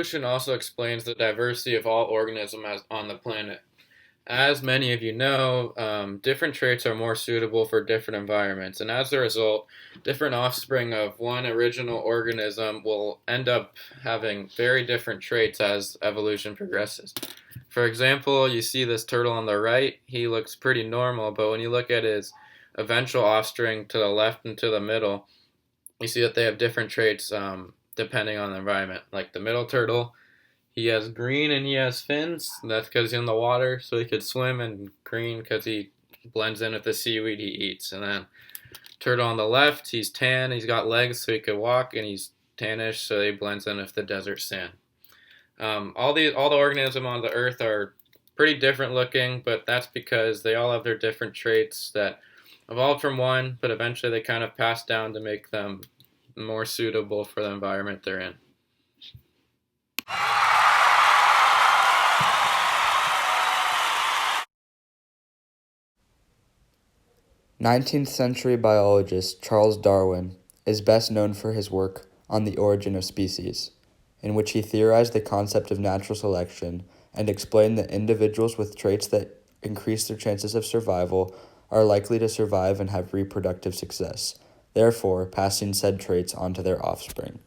Evolution also explains the diversity of all organisms on the planet. As many of you know, different traits are more suitable for different environments, and as a result, different offspring of one original organism will end up having very different traits as evolution progresses. For example, you see this turtle on the right, he looks pretty normal, but when you look at his eventual offspring to the left and to the middle, you see that they have different traits depending on the environment. Like the middle turtle, he has green and he has fins. That's because he's in the water, so he could swim, and green because he blends in with the seaweed he eats. And then turtle on the left, he's tan. He's got legs, so he could walk, and he's tannish, so he blends in with the desert sand. All the organisms on the earth are pretty different looking, but that's because they all have their different traits that evolved from one, but eventually they kind of passed down to make them more suitable for the environment they're in. 19th century biologist Charles Darwin is best known for his work on the origin of species, in which he theorized the concept of natural selection and explained that individuals with traits that increase their chances of survival are likely to survive and have reproductive success, therefore passing said traits on to their offspring.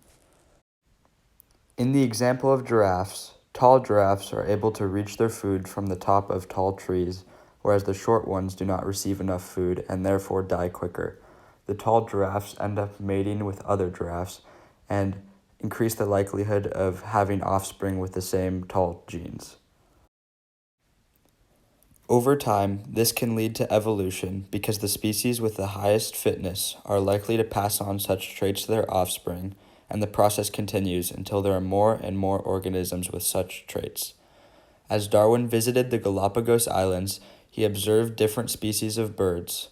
In the example of giraffes, tall giraffes are able to reach their food from the top of tall trees, whereas the short ones do not receive enough food and therefore die quicker. The tall giraffes end up mating with other giraffes and increase the likelihood of having offspring with the same tall genes. Over time, this can lead to evolution because the species with the highest fitness are likely to pass on such traits to their offspring, and the process continues until there are more and more organisms with such traits. As Darwin visited the Galapagos Islands, he observed different species of birds.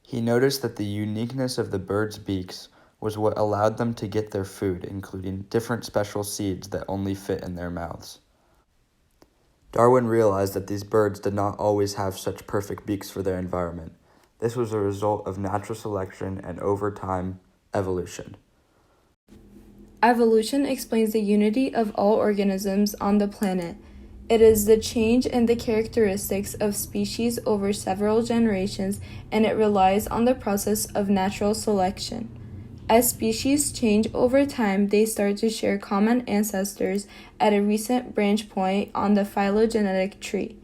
He noticed that the uniqueness of the birds' beaks was what allowed them to get their food, including different special seeds that only fit in their mouths. Darwin realized that these birds did not always have such perfect beaks for their environment. This was a result of natural selection and, over time, evolution. Evolution explains the unity of all organisms on the planet. It is the change in the characteristics of species over several generations, and it relies on the process of natural selection. As species change over time, they start to share common ancestors at a recent branch point on the phylogenetic tree.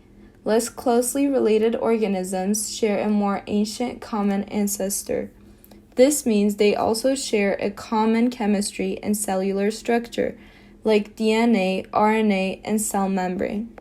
Less closely related organisms share a more ancient common ancestor. This means they also share a common chemistry and cellular structure, like DNA, RNA, and cell membrane.